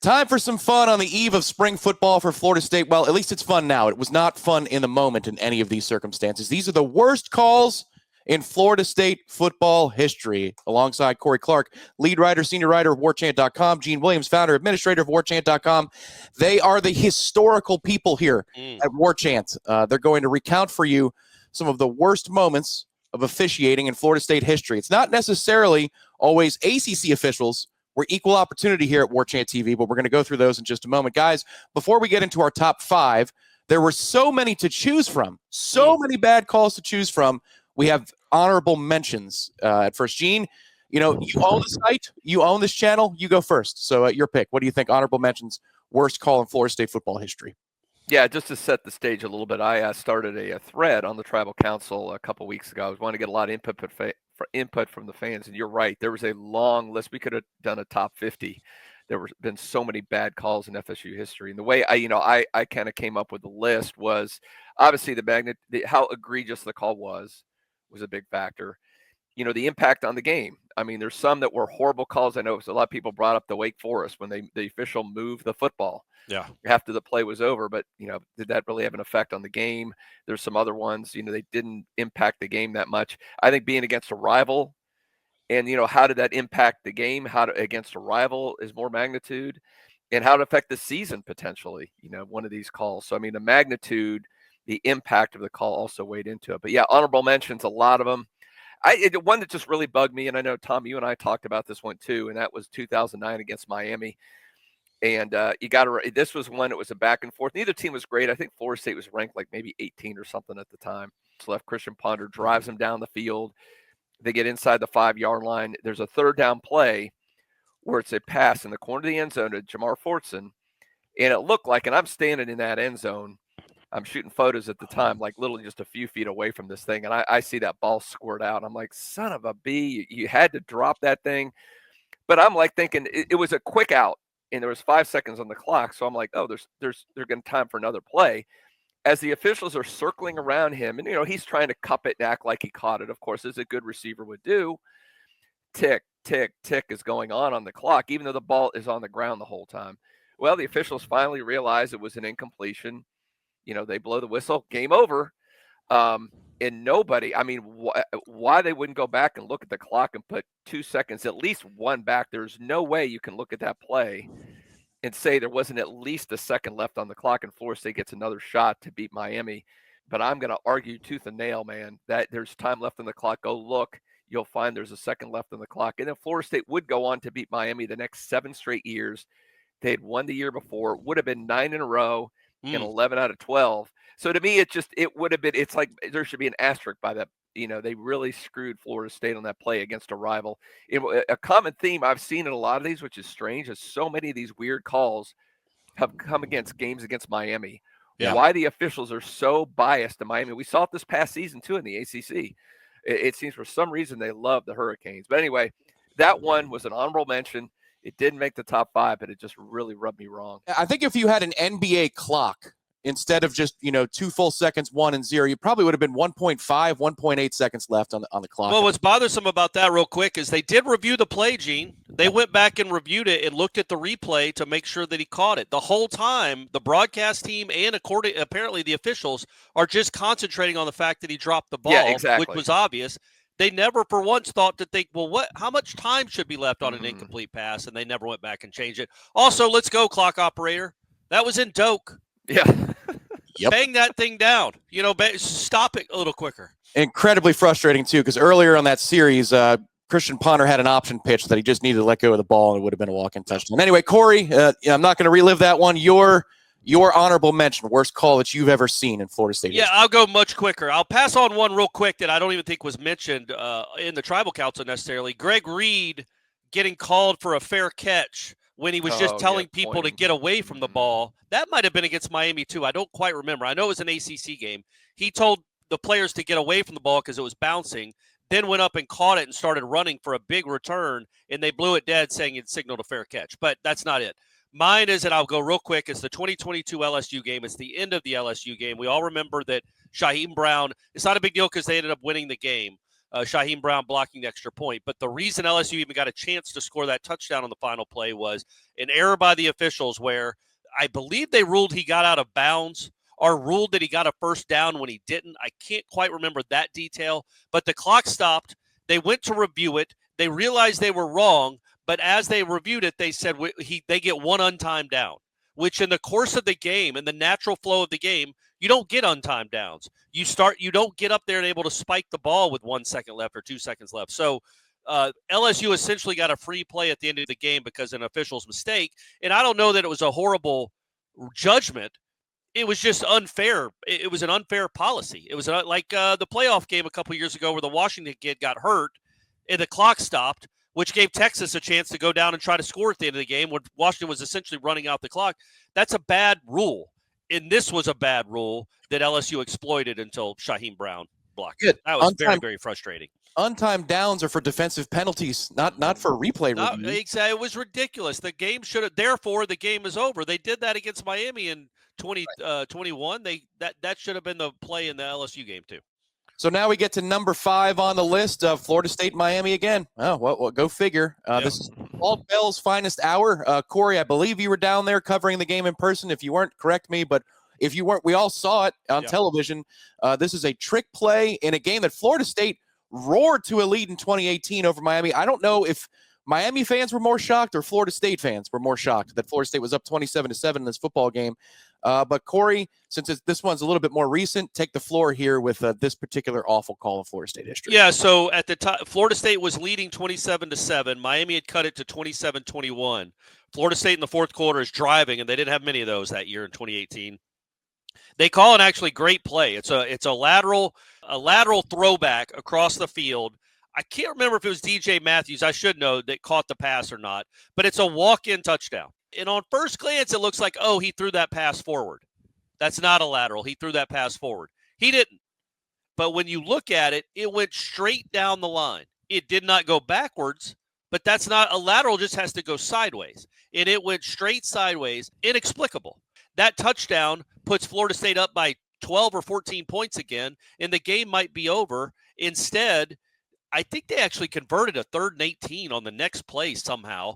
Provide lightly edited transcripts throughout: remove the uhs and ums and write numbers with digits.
Time for some fun on the eve of spring football for Florida State. Well, at least it's fun now. It was not fun in the moment in any of these circumstances. These are the worst calls in Florida State football history. Alongside Corey Clark, lead writer, senior writer of Warchant.com, Gene Williams, founder, administrator of Warchant.com. They are the historical people here at Warchant. They're going to recount for you some of the worst moments of officiating in Florida State history. It's not necessarily always ACC officials. We're equal opportunity here at Warchant TV, but we're going to go through those in just a moment. Guys, before we get into our top five, there were so many to choose from, so many bad calls to choose from. We have honorable mentions at first. Gene, you own the site, you own this channel, you go first. So your pick. What do you think? Honorable mentions, worst call in Florida State football history. Yeah, just to set the stage a little bit, I started a thread on the Tribal Council a couple weeks ago. I was wanting to get a lot of input from the fans, and you're right. There was a long list. We could have done a top 50. There have been so many bad calls in FSU history. And the way I kind of came up with the list was obviously how egregious the call was a big factor. The impact on the game. I mean, there's some that were horrible calls. I know a lot of people brought up the Wake Forest when the official moved the football. Yeah. After the play was over, but did that really have an effect on the game? There's some other ones, they didn't impact the game that much. I think being against a rival and how did that impact the game? Against a rival is more magnitude, and how to affect the season potentially, one of these calls. So I mean the magnitude, the impact of the call also weighed into it. But yeah, honorable mentions, a lot of them. One that just really bugged me, and I know Tom, you and I talked about this one too, and that was 2009 against Miami. And this was one, it was a back and forth. Neither team was great. I think Florida State was ranked like maybe 18 or something at the time. So left Christian Ponder drives him down the field. They get inside the 5-yard line. There's a third down play where it's a pass in the corner of the end zone to Jamar Fortson. And it looked like, and I'm standing in that end zone, I'm shooting photos at the time, like literally just a few feet away from this thing. And I see that ball squirt out. I'm like, son of a B, you had to drop that thing. But I'm like thinking it was a quick out. And there was 5 seconds on the clock. So I'm like, oh, there's going to time for another play. As the officials are circling around him, and, he's trying to cup it and act like he caught it, of course, as a good receiver would do. Tick, tick, tick is going on the clock, even though the ball is on the ground the whole time. Well, the officials finally realized it was an incompletion. They blow the whistle, game over. And nobody, I mean, why they wouldn't go back and look at the clock and put 2 seconds, at least one back. There's no way you can look at that play and say there wasn't at least a second left on the clock and Florida State gets another shot to beat Miami. But I'm going to argue tooth and nail, man, that there's time left on the clock. Go look. You'll find there's a second left on the clock. And then Florida State would go on to beat Miami the next 7 straight years. They had won the year before. Would have been 9 in a row and 11 out of 12. So to me, it would have been, it's like there should be an asterisk by that. They really screwed Florida State on that play against a rival. A common theme I've seen in a lot of these, which is strange, is so many of these weird calls have come against games against Miami. Yeah. Why the officials are so biased to Miami. We saw it this past season too in the ACC. It seems for some reason they love the Hurricanes. But anyway, that one was an honorable mention. It didn't make the top 5, but it just really rubbed me wrong. I think if you had an NBA clock, instead of just, 2 full seconds, 1 and 0, you probably would have been 1.5, 1.8 seconds left on the clock. Well, what's bothersome about that real quick is they did review the play, Gene. They went back and reviewed it and looked at the replay to make sure that he caught it. The whole time, the broadcast team and apparently the officials are just concentrating on the fact that he dropped the ball, which was obvious. They never for once thought to think, well, how much time should be left on an incomplete pass? And they never went back and changed it. Also, let's go, clock operator. That was in Doak. Yeah. Yep. Bang that thing down. Stop it a little quicker. Incredibly frustrating, too, because earlier on that series, Christian Ponder had an option pitch that he just needed to let go of the ball, and it would have been a walk-in touchdown. Anyway, Corey, I'm not going to relive that one. Your honorable mention, worst call that you've ever seen in Florida State. Yeah, I'll go much quicker. I'll pass on one real quick that I don't even think was mentioned in the Tribal Council necessarily. Greg Reed getting called for a fair catch when he was just telling people to get away from the ball. That might have been against Miami, too. I don't quite remember. I know it was an ACC game. He told the players to get away from the ball because it was bouncing, then went up and caught it and started running for a big return, and they blew it dead saying it signaled a fair catch. But that's not it. Mine is, and I'll go real quick, it's the 2022 LSU game. It's the end of the LSU game. We all remember that Shaheem Brown, it's not a big deal because they ended up winning the game. Shaheem Brown blocking the extra point. But the reason LSU even got a chance to score that touchdown on the final play was an error by the officials where I believe they ruled he got out of bounds or ruled that he got a first down when he didn't. I can't quite remember that detail, but the clock stopped. They went to review it. They realized they were wrong, but as they reviewed it, they said they get one untimed down, which in the course of the game and the natural flow of the game, you don't get untimed downs. You don't get up there and able to spike the ball with 1 second left or 2 seconds left. So LSU essentially got a free play at the end of the game because of an official's mistake. And I don't know that it was a horrible judgment. It was just unfair. It was an unfair policy. It was like the playoff game a couple years ago where the Washington kid got hurt and the clock stopped, which gave Texas a chance to go down and try to score at the end of the game when Washington was essentially running out the clock. That's a bad rule. And this was a bad rule that LSU exploited until Shaheem Brown blocked it. That was very, very frustrating. Untimed downs are for defensive penalties, not for replay review. Exactly. It was ridiculous. The game should have. Therefore, the game is over. They did that against Miami in 2021. That should have been the play in the LSU game too. So now we get to number 5 on the list of Florida State, Miami again. Oh, well go figure. This is Walt Bell's finest hour. Corey, I believe you were down there covering the game in person. If you weren't, correct me. But if you weren't, we all saw it on television. This is a trick play in a game that Florida State roared to a lead in 2018 over Miami. I don't know if Miami fans were more shocked or Florida State fans were more shocked that Florida State was up 27-7 in this football game. But Corey, since this one's a little bit more recent, take the floor here with this particular awful call in Florida State history. Yeah, so at the time, Florida State was leading 27-7. Miami had cut it to 27-21. Florida State in the fourth quarter is driving, and they didn't have many of those that year in 2018. They call an actually great play. It's a lateral throwback across the field. I can't remember if it was DJ Matthews. I should know that caught the pass or not, but it's a walk-in touchdown. And on first glance, it looks like, he threw that pass forward. That's not a lateral. He threw that pass forward. He didn't. But when you look at it, it went straight down the line. It did not go backwards, but that's not a lateral, just has to go sideways. And it went straight sideways, inexplicable. That touchdown puts Florida State up by 12 or 14 points again, and the game might be over. Instead, I think they actually converted a 3rd and 18 on the next play somehow,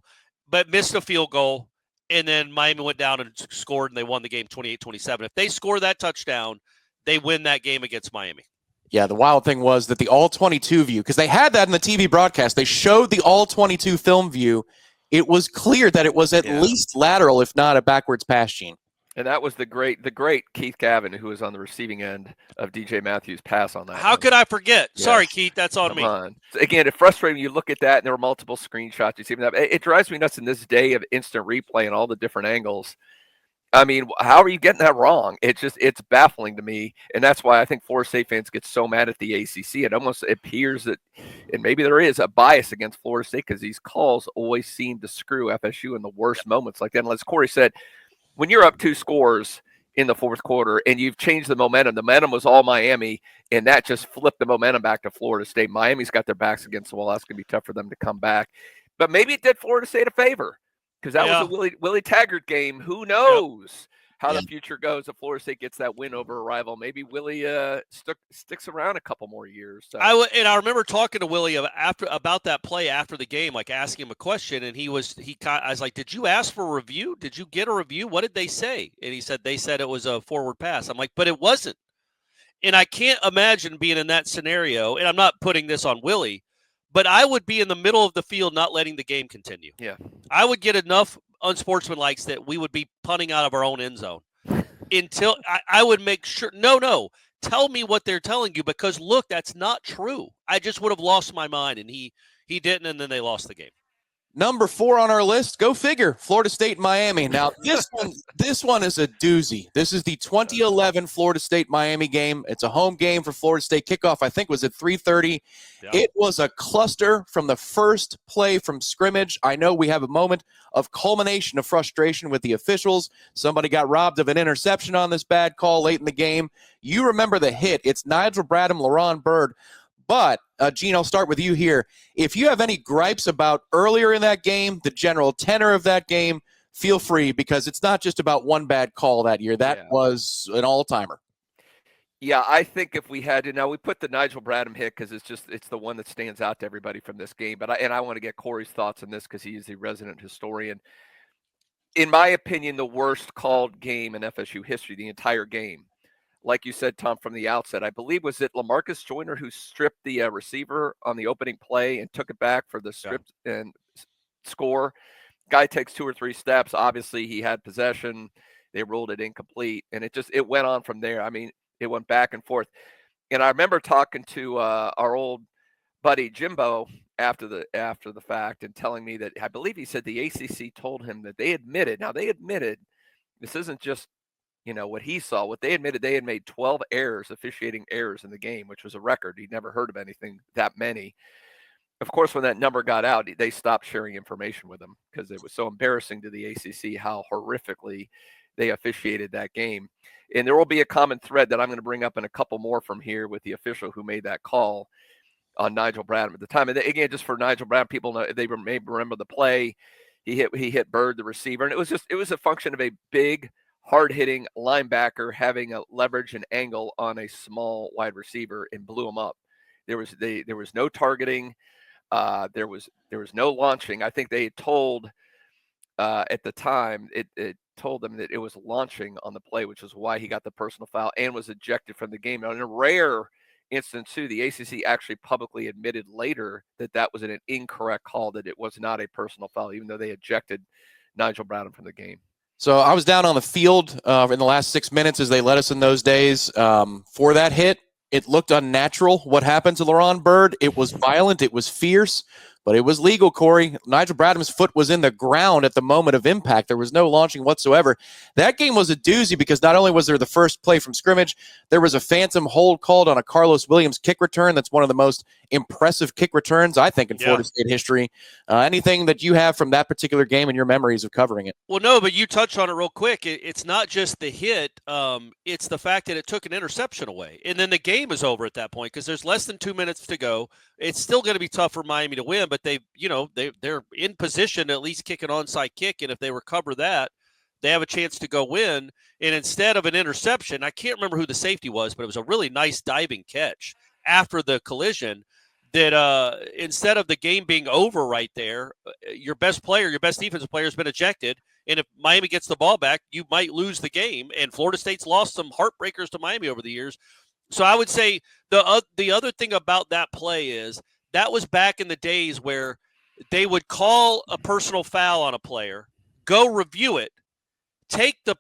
but missed a field goal, and then Miami went down and scored, and they won the game 28-27. If they score that touchdown, they win that game against Miami. Yeah, the wild thing was that the all-22 view, because they had that in the TV broadcast, they showed the all-22 film view. It was clear that it was at least lateral, if not a backwards pass, Gene. And that was the great Keith Gavin, who was on the receiving end of DJ Matthews' pass on that. How could I forget? Yes. Sorry, Keith, that's on me. Again, it's frustrating when you look at that, and there were multiple screenshots. You see that. It drives me nuts in this day of instant replay and all the different angles. I mean, how are you getting that wrong? It's baffling to me, and that's why I think Florida State fans get so mad at the ACC. It almost appears that, and maybe there is a bias against Florida State because these calls always seem to screw FSU in the worst moments like that. And as Corey said, when you're up 2 scores in the fourth quarter and you've changed the momentum was all Miami, and that just flipped the momentum back to Florida State. Miami's got their backs against the wall. That's going to be tough for them to come back. But maybe it did Florida State a favor because that was a Willie Taggart game. Who knows how the future goes if Florida State gets that win over a rival? Maybe Willie sticks around a couple more years. So. I remember talking to Willie about that play after the game, like asking him a question, and I was like, "Did you ask for a review? Did you get a review? What did they say?" And he said they said it was a forward pass. I'm like, "But it wasn't." And I can't imagine being in that scenario. And I'm not putting this on Willie, but I would be in the middle of the field, not letting the game continue. Yeah, I would get enough unsportsmanlike that we would be punting out of our own end zone until I would make sure. No, tell me what they're telling you, because look, that's not true. I just would have lost my mind, and he didn't, and then they lost the game. Number 4 on our list, go figure, Florida State, Miami. Now, this one is a doozy. This is the 2011 Florida State-Miami game. It's a home game for Florida State. Kickoff, I think, was at 3:30. Yeah. It was a cluster from the first play from scrimmage. I know we have a moment of culmination of frustration with the officials. Somebody got robbed of an interception on this bad call late in the game. You remember the hit. It's Nigel Bradham, LaRon Byrd. But, Gene, I'll start with you here. If you have any gripes about earlier in that game, the general tenor of that game, feel free, because it's not just about one bad call that year. That was an all-timer. Yeah, I think if we had to, now we put the Nigel Bradham hit because it's the one that stands out to everybody from this game. But I want to get Corey's thoughts on this because he is the resident historian. In my opinion, the worst called game in FSU history, the entire game. Like you said, Tom, from the outset, I believe was it LaMarcus Joyner who stripped the receiver on the opening play and took it back for the strip and score. Guy takes 2 or 3 steps. Obviously, he had possession. They ruled it incomplete, and it went on from there. I mean, it went back and forth. And I remember talking to our old buddy Jimbo after the fact and telling me that I believe he said the ACC told him that they admitted. Now they admitted this isn't just what he saw. What they admitted, they had made 12 officiating errors in the game, which was a record. He'd never heard of anything that many. Of course, when that number got out, they stopped sharing information with him because it was so embarrassing to the ACC how horrifically they officiated that game. And there will be a common thread that I'm going to bring up in a couple more from here with the official who made that call on Nigel Bradham at the time. And again, just for Nigel Bradham, people know, they may remember the play. He hit Bird, the receiver, and it was a function of a big, hard-hitting linebacker having a leverage and angle on a small wide receiver and blew him up. There was no targeting. There was no launching. I think they had told at the time it told them that it was launching on the play, which is why he got the personal foul and was ejected from the game. Now, in a rare instance, too, the ACC actually publicly admitted later that was an incorrect call, that it was not a personal foul, even though they ejected Nigel Bradham from the game. So I was down on the field in the last 6 minutes as they let us in those days for that hit. It looked unnatural what happened to LaRon Bird. It was violent. It was fierce, but it was legal, Corey. Nigel Bradham's foot was in the ground at the moment of impact. There was no launching whatsoever. That game was a doozy because not only was there the first play from scrimmage, there was a phantom hold called on a Carlos Williams kick return. That's one of the most impressive kick returns, I think, in Florida State history. Anything that you have from that particular game and your memories of covering it? Well, no, but you touched on it real quick. It's not just the hit. It's the fact that it took an interception away. And then the game is over at that point because there's less than 2 minutes to go. It's still going to be tough for Miami to win, but they're in position to at least kick an onside kick. And if they recover that, they have a chance to go win. And instead of an interception, I can't remember who the safety was, but it was a really nice diving catch after the collision. That instead of the game being over right there, your best defensive player has been ejected. And if Miami gets the ball back, you might lose the game. And Florida State's lost some heartbreakers to Miami over the years. So I would say the other thing about that play is that was back in the days where they would call a personal foul on a player, go review it, take the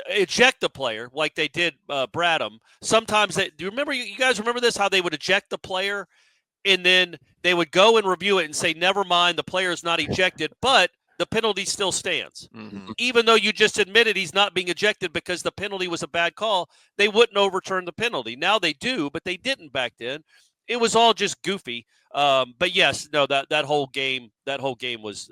eject the player like they did Bradham. Sometimes do you remember? You guys remember this? How they would eject the player, and then they would go and review it and say, "Never mind, the player is not ejected, but the penalty still stands." Mm-hmm. Even though you just admitted he's not being ejected because the penalty was a bad call, they wouldn't overturn the penalty. Now they do, but they didn't back then. It was all just goofy. But yes, no, that whole game was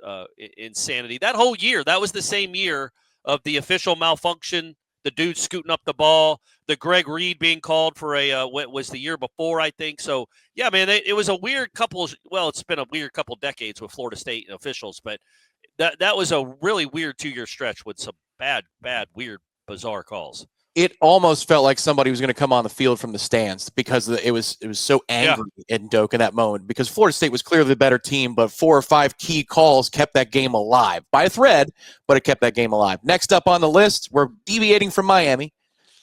insanity. That whole year, that was the same year of the official malfunction, the dude scooting up the ball, the Greg Reed being called for what was the year before, I think. So, yeah, man, it was a weird it's been a weird couple decades with Florida State and officials, but that was a really weird 2-year stretch with some bad, weird, bizarre calls. It almost felt like somebody was going to come on the field from the stands because it was so angry in Doak in that moment because Florida State was clearly the better team, but 4 or 5 key calls kept that game alive by a thread, but it kept that game alive. Next up on the list, we're deviating from Miami.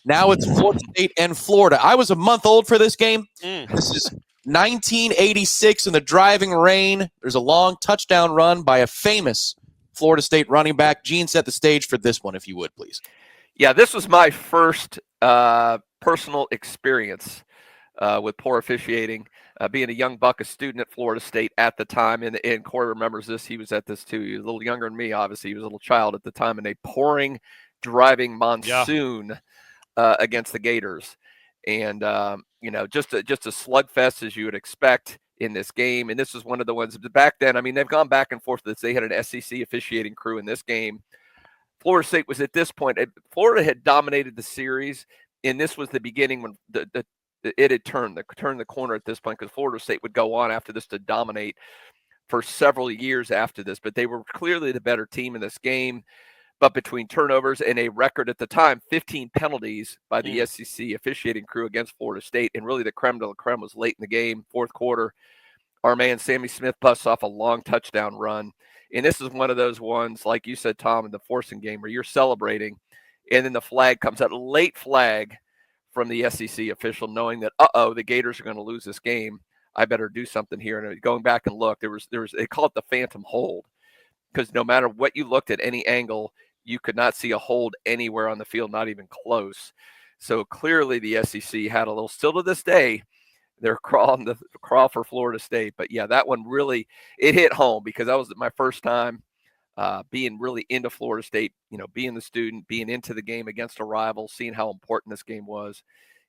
Now it's Florida State and Florida. I was a month old for this game. This is 1986 in the driving rain. There's a long touchdown run by a famous Florida State running back. Gene, set the stage for this one, if you would, please. Yeah, this was my first personal experience with poor officiating, being a young buck, a student at Florida State at the time. And Corey remembers this. He was at this too. He was a little younger than me, obviously. He was a little child at the time in a pouring, driving monsoon against the Gators. And, just a slugfest as you would expect in this game. And this was one of the ones back then. I mean, they've gone back and forth. They had an SEC officiating crew in this game. Florida State was at this point, Florida had dominated the series, and this was the beginning when it had turned the corner at this point because Florida State would go on after this to dominate for several years after this, but they were clearly the better team in this game. But between turnovers and a record at the time, 15 penalties by the SEC officiating crew against Florida State, and really the creme de la creme was late in the game, fourth quarter. Our man Sammy Smith busts off a long touchdown run. And this is one of those ones, like you said, Tom, in the forcing game where you're celebrating, and then the flag comes out, late flag from the SEC official, knowing that, the Gators are going to lose this game. I better do something here. And going back and look, there was they call it the phantom hold, because no matter what you looked at any angle, you could not see a hold anywhere on the field, not even close. So clearly the SEC had a little, still to this day, they're crawling for Florida State. But yeah, that one really, it hit home, because that was my first time being really into Florida State, being the student, being into the game against a rival, seeing how important this game was,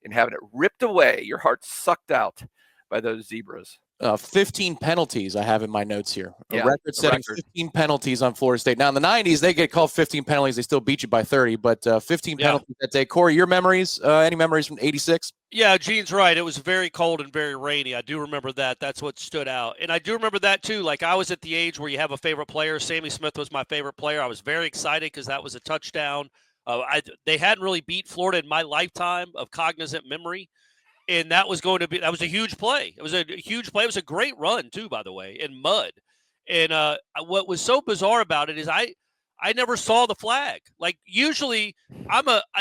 and having it ripped away, your heart sucked out by those Zebras. 15 penalties I have in my notes here. Yeah, record-setting 15 penalties on Florida State. Now, in the 90s, they get called 15 penalties. They still beat you by 30, but 15 penalties that day. Corey, your memories, any memories from 86? Yeah, Gene's right. It was very cold and very rainy. I do remember that. That's what stood out. And I do remember that, too. Like, I was at the age where you have a favorite player. Sammy Smith was my favorite player. I was very excited because that was a touchdown. They hadn't really beat Florida in my lifetime of cognizant memory. And that was a huge play. It was a huge play. It was a great run, too, by the way, in mud. And what was so bizarre about it is I never saw the flag. Like, usually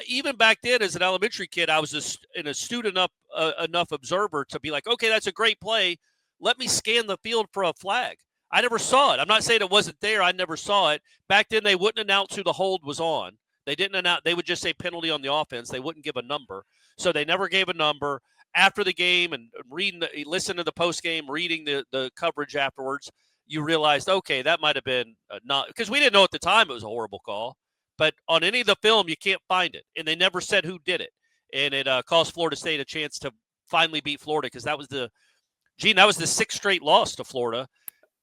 even back then as an elementary kid, I was an astute enough observer to be like, okay, that's a great play. Let me scan the field for a flag. I never saw it. I'm not saying it wasn't there. I never saw it. Back then, they wouldn't announce who the hold was on. They didn't announce. They would just say penalty on the offense. They wouldn't give a number. So they never gave a number. After the game and listening to the post game, reading the coverage afterwards, you realized, okay, that might have been not, because we didn't know at the time it was a horrible call, but on any of the film, you can't find it. And they never said who did it. And it cost Florida State a chance to finally beat Florida, because that was the sixth straight loss to Florida.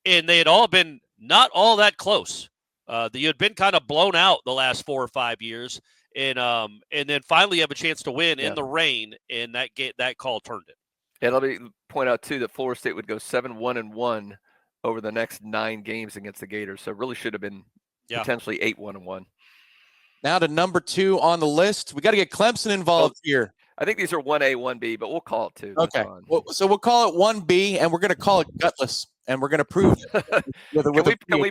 And they had all been not all that close. You had been kind of blown out the last 4 or 5 years. And then finally you have a chance to win in the rain, and that call turned it. Yeah, let me point out, too, that Florida State would go 7-1-1 over the next 9 games against the Gators. So it really should have been potentially 8-1-1. Now to number 2 on the list. We got to get Clemson involved here. I think these are 1A, 1B, but we'll call it 2. Okay. So we'll call it 1B, and we're going to call it gutless, and we're going to prove it. Can we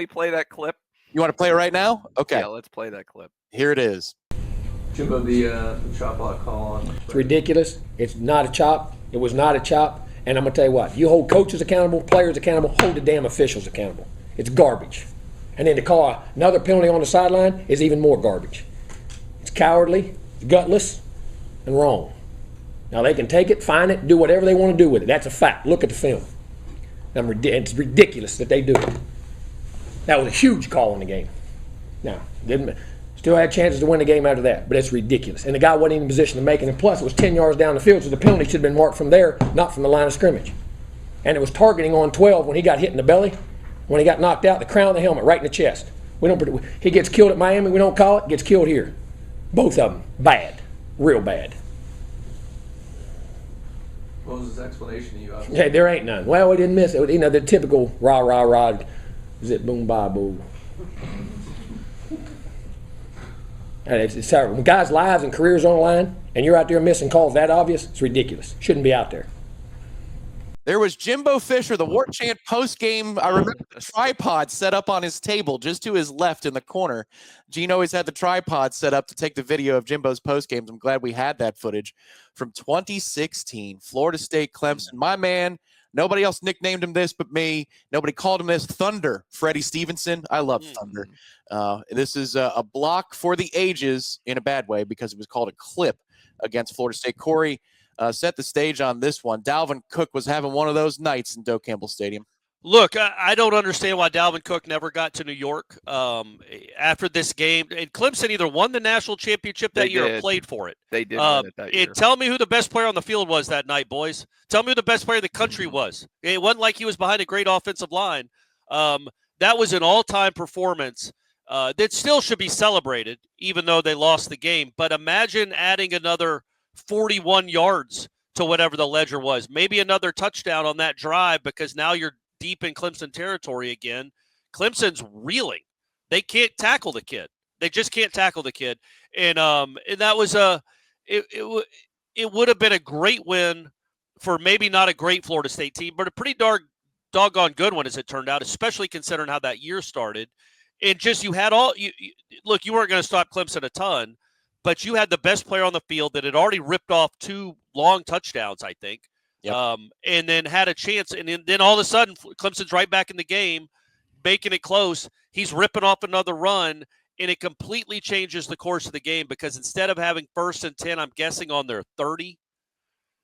play that clip? You want to play it right now? Okay. Yeah, let's play that clip. Here it is. Jimbo, the chop block call on. It's ridiculous. It's not a chop. It was not a chop. And I'm going to tell you what. You hold coaches accountable, players accountable, hold the damn officials accountable. It's garbage. And then to call another penalty on the sideline is even more garbage. It's cowardly, it's gutless, and wrong. Now they can take it, fine it, do whatever they want to do with it. That's a fact. Look at the film. It's ridiculous that they do it. That was a huge call in the game. Now, still had chances to win the game after that, but it's ridiculous. And the guy wasn't even in position to make it. And plus, it was 10 yards down the field, so the penalty should have been marked from there, not from the line of scrimmage. And it was targeting on 12 when he got hit in the belly. When he got knocked out, the crown of the helmet, right in the chest. He gets killed at Miami, we don't call it, gets killed here. Both of them, bad, real bad. What was his explanation to you? Hey, there ain't none. Well, we didn't miss it. The typical rah, rah, rah, zip, boom, bye, boo. It's terrible. When guys' lives and careers on the line, and you're out there missing calls that obvious, it's ridiculous. Shouldn't be out there. There was Jimbo Fisher, the Warchant post-game. I remember the tripod set up on his table just to his left in the corner. Gene always had the tripod set up to take the video of Jimbo's post-games. I'm glad we had that footage from 2016. Florida State, Clemson. My man, nobody else nicknamed him this but me. Nobody called him this. Thunder, Freddie Stevenson. I love Thunder. This is a block for the ages in a bad way, because it was called a clip against Florida State. Corey, set the stage on this one. Dalvin Cook was having one of those nights in Doak Campbell Stadium. Look, I don't understand why Dalvin Cook never got to New York after this game. And Clemson either won the national championship that year or played for it. They did win it that year. Tell me who the best player on the field was that night, boys. Tell me who the best player in the country was. It wasn't like he was behind a great offensive line. That was an all-time performance that still should be celebrated, even though they lost the game. But imagine adding another 41 yards to whatever the ledger was. Maybe another touchdown on that drive, because now you're deep in Clemson territory again. Clemson's reeling They can't tackle the kid. They just can't tackle the kid. And that was it would have been a great win for maybe not a great Florida State team, but a pretty doggone good one as it turned out, especially considering how that year started. And just you had look, you weren't going to stop Clemson a ton, but you had the best player on the field that had already ripped off 2 long touchdowns, I think. Yep. And then had a chance. And then all of a sudden, Clemson's right back in the game, making it close. He's ripping off another run, and it completely changes the course of the game because instead of having 1st and 10, I'm guessing on their 30,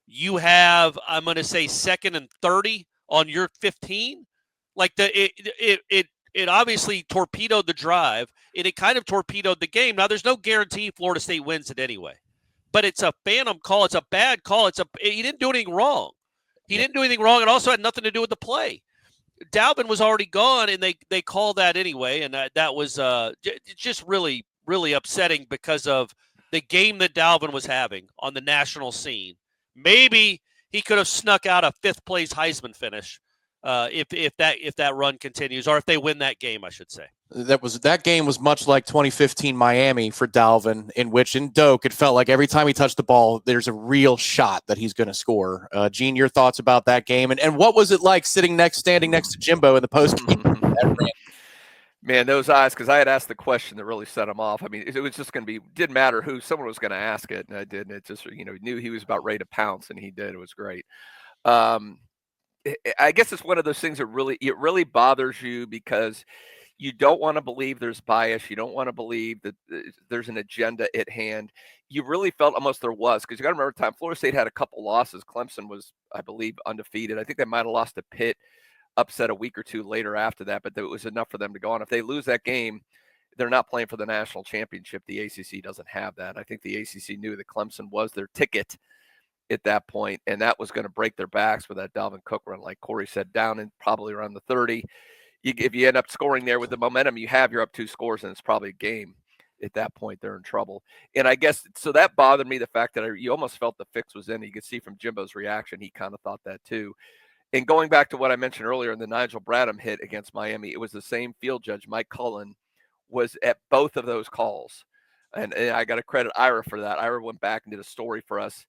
you have, I'm going to say 2nd and 30 on your 15. Like it obviously torpedoed the drive, and it kind of torpedoed the game. Now, there's no guarantee Florida State wins it anyway, but it's a phantom call. It's a bad call. He didn't do anything wrong. He didn't do anything wrong. It also had nothing to do with the play. Dalvin was already gone, and they called that anyway, and that was just really, really upsetting because of the game that Dalvin was having on the national scene. Maybe he could have snuck out a 5th place Heisman finish if that run continues, or if they win that game, I should say. That game was much like 2015 Miami for Dalvin, in which in Doak it felt like every time he touched the ball, there's a real shot that he's going to score. Gene, your thoughts about that game, and what was it like standing next to Jimbo in the post game? Man, those eyes, because I had asked the question that really set him off. I mean, it was just going to be, didn't matter who, someone was going to ask it, and I did, and it just, knew he was about ready to pounce, and he did. It was great. I guess it's one of those things that really bothers you because you don't want to believe there's bias. You don't want to believe that there's an agenda at hand. You really felt almost there was, because you got to remember the time Florida State had a couple losses. Clemson was, I believe, undefeated. I think they might have lost to Pitt, upset a week or two later after that, but it was enough for them to go on. If they lose that game, they're not playing for the national championship. The ACC doesn't have that. I think the ACC knew that Clemson was their ticket at that point, and that was going to break their backs with that Dalvin Cook run, like Corey said, down in probably around the 30. If you end up scoring there with the momentum you have, you're up 2 scores, and it's probably a game. At that point, they're in trouble. And I guess, so that bothered me, the fact that you almost felt the fix was in. You could see from Jimbo's reaction, he kind of thought that too. And going back to what I mentioned earlier in the Nigel Bradham hit against Miami, it was the same field judge, Mike Cullen, was at both of those calls. And I got to credit Ira for that. Ira went back and did a story for us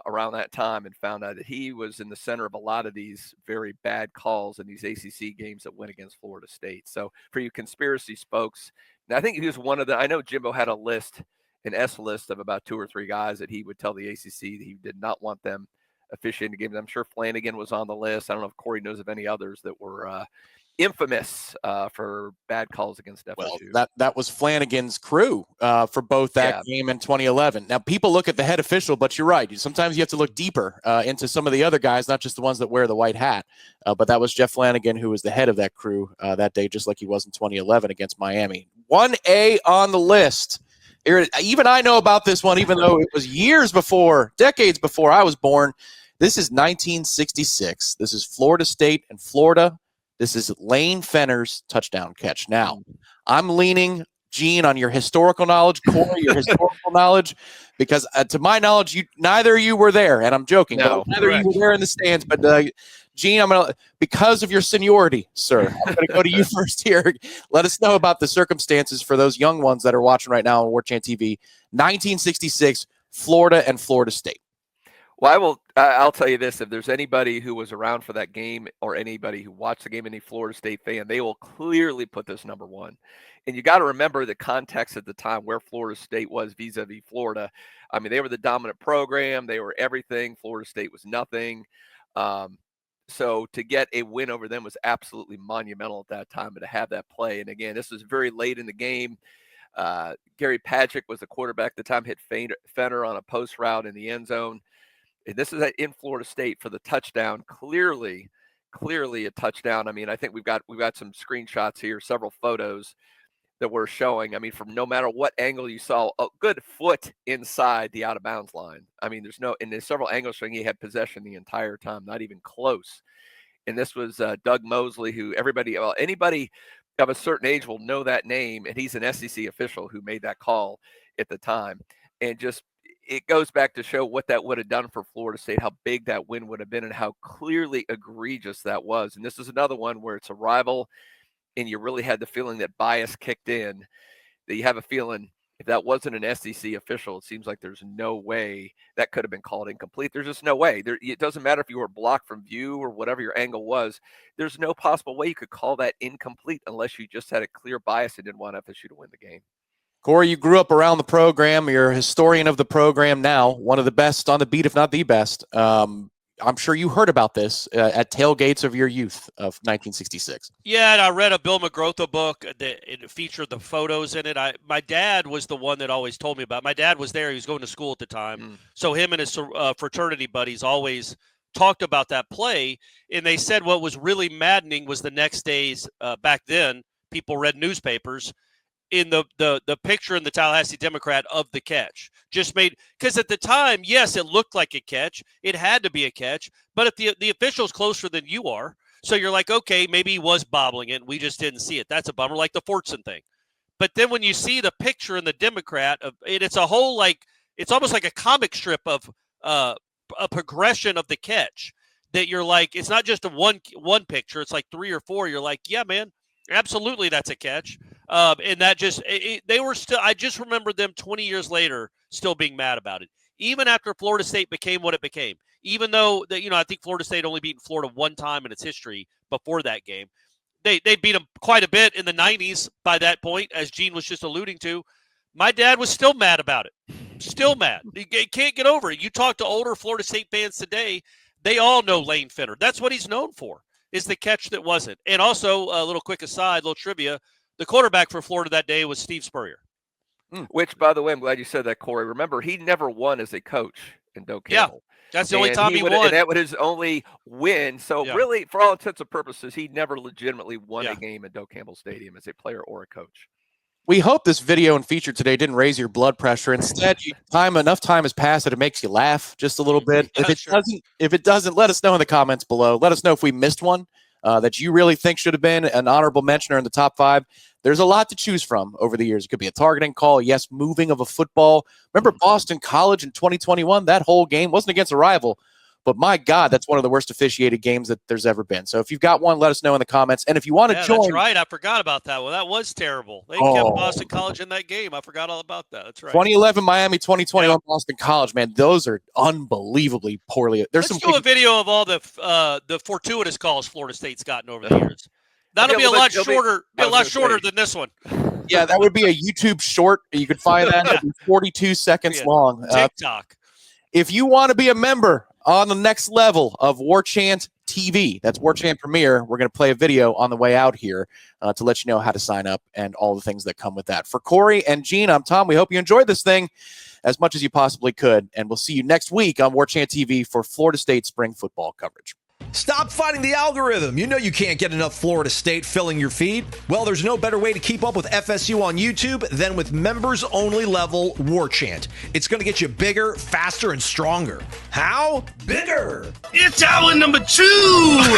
around that time and found out that he was in the center of a lot of these very bad calls in these ACC games that went against Florida State. So for you conspiracy spokes, and I think he was one of the, I know Jimbo had a list, an S list of about 2 or 3 guys that he would tell the ACC that he did not want them officiating the games. I'm sure Flanagan was on the list. I don't know if Corey knows of any others that were infamous for bad calls against FSU. Well, that was Flanagan's crew for both that game in 2011. Now, people look at the head official, but you're right. Sometimes you have to look deeper into some of the other guys, not just the ones that wear the white hat. But that was Jeff Flanagan, who was the head of that crew that day, just like he was in 2011 against Miami. 1A on the list. Even I know about this one, even though it was decades before I was born. This is 1966. This is Florida State and Florida. This is Lane Fenner's touchdown catch. Now, I'm leaning, Gene, on your historical knowledge, Corey, your historical knowledge, because to my knowledge, neither of you were there, and I'm joking. No, neither of you were there in the stands, but Gene, because of your seniority, sir, I'm going to go to you first here. Let us know about the circumstances for those young ones that are watching right now on Warchant TV. 1966, Florida and Florida State. Well, I'll tell you this. If there's anybody who was around for that game or anybody who watched the game, any Florida State fan, they will clearly put this number 1. And you got to remember the context at the time where Florida State was vis-a-vis Florida. I mean, they were the dominant program. They were everything. Florida State was nothing. So to get a win over them was absolutely monumental at that time, but to have that play. And again, this was very late in the game. Gary Patrick was the quarterback at the time, hit Fenner on a post route in the end zone. And this is in Florida State for the touchdown. Clearly a touchdown. I mean, I think we've got some screenshots here, several photos that we're showing. I mean, from no matter what angle you saw, a good foot inside the out of bounds line. I mean, there's several angles showing he had possession the entire time, not even close. And this was Doug Mosley, who anybody of a certain age will know that name, and he's an SEC official who made that call at the time. And just, it goes back to show what that would have done for Florida State, how big that win would have been, and how clearly egregious that was. And this is another one where it's a rival. and you really had the feeling that bias kicked in, that you have a feeling if that wasn't an SEC official, it seems like there's no way that could have been called incomplete. There's just no way. It doesn't matter if you were blocked from view or whatever your angle was. There's no possible way you could call that incomplete unless you just had a clear bias and didn't want FSU to win the game. Corey, you grew up around the program. You're a historian of the program now, one of the best on the beat, if not the best. I'm sure you heard about this at tailgates of your youth of 1966. Yeah, and I read a Bill McGrotha book that it featured the photos in it. My dad was the one that always told me about it. My dad was there. He was going to school at the time. So him and his fraternity buddies always talked about that play. And they said what was really maddening was the next days, back then, people read newspapers, in the picture in the Tallahassee Democrat of the catch. Just made, because at the time, yes, it looked like a catch. It had to be a catch, but if the official's closer than you are, so you're like, okay, maybe he was bobbling it, and we just didn't see it. That's a bummer, like the Fortson thing. But then when you see the picture in the Democrat, it's a whole, like, it's almost like a comic strip of a progression of the catch that you're like, it's not just a one picture, it's like 3 or 4. You're like, yeah, man, absolutely, that's a catch. And that just, they were still, I just remember them 20 years later still being mad about it. Even after Florida State became what it became, even though that, I think Florida State only beaten Florida one time in its history before that game. They beat them quite a bit in the 90s by that point, as Gene was just alluding to. My dad was still mad about it. Still mad. He can't get over it. You talk to older Florida State fans today, they all know Lane Fenner. That's what he's known for, is the catch that wasn't. And also, a little quick aside, little trivia, the quarterback for Florida that day was Steve Spurrier. Which, by the way, I'm glad you said that, Corey. Remember, he never won as a coach in Doak Campbell. Yeah, that's the only time he won. And that was his only win. So really, for all intents and purposes, he never legitimately won a game at Doak Campbell Stadium as a player or a coach. We hope this video and feature today didn't raise your blood pressure. Instead, enough time has passed that it makes you laugh just a little bit. If it doesn't, let us know in the comments below. Let us know if we missed one that you really think should have been an honorable mention or in the top 5. There's a lot to choose from over the years. It could be a targeting call, yes, moving of a football. Remember Boston College in 2021? That whole game wasn't against a rival, but my God, that's one of the worst officiated games that there's ever been. So if you've got one, let us know in the comments. And if you want to join. That's right. I forgot about that one. That was terrible. They kept Boston College in that game. I forgot all about that. That's right. 2011 Miami, 2021 Boston College, man. Those are unbelievably poorly. Let's do a video of all the fortuitous calls Florida State's gotten over the years. That'll be a lot shorter than this one. Yeah, that would be a YouTube short. You could find that. It'd be 42 seconds long. TikTok. If you want to be a member on the next level of Warchant TV, that's Warchant Premier, we're going to play a video on the way out here to let you know how to sign up and all the things that come with that. For Corey and Gene, I'm Tom. We hope you enjoyed this thing as much as you possibly could, and we'll see you next week on Warchant TV for Florida State spring football coverage. Stop fighting the algorithm. You know you can't get enough Florida State filling your feed. Well, there's no better way to keep up with FSU on YouTube than with members-only level Warchant. It's going to get you bigger, faster, and stronger. How? Bigger. It's hour number 2.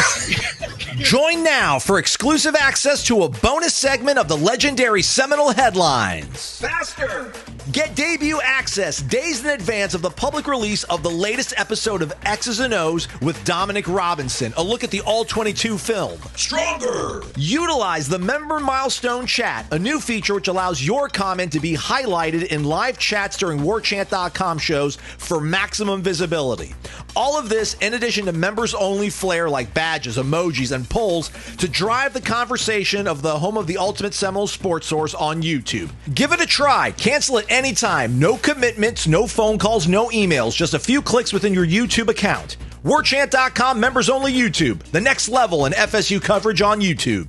Join now for exclusive access to a bonus segment of the legendary Seminole headlines. Faster. Get debut access days in advance of the public release of the latest episode of X's and O's with Dominic Robinson, a look at the All-22 film. Stronger! Utilize the Member Milestone Chat, a new feature which allows your comment to be highlighted in live chats during Warchant.com shows for maximum visibility. All of this in addition to members-only flair like badges, emojis, and polls to drive the conversation of the home of the Ultimate Seminoles sports source on YouTube. Give it a try. Cancel it anytime. No commitments, no phone calls, no emails. Just a few clicks within your YouTube account. Warchant.com members only YouTube. The next level in FSU coverage on YouTube.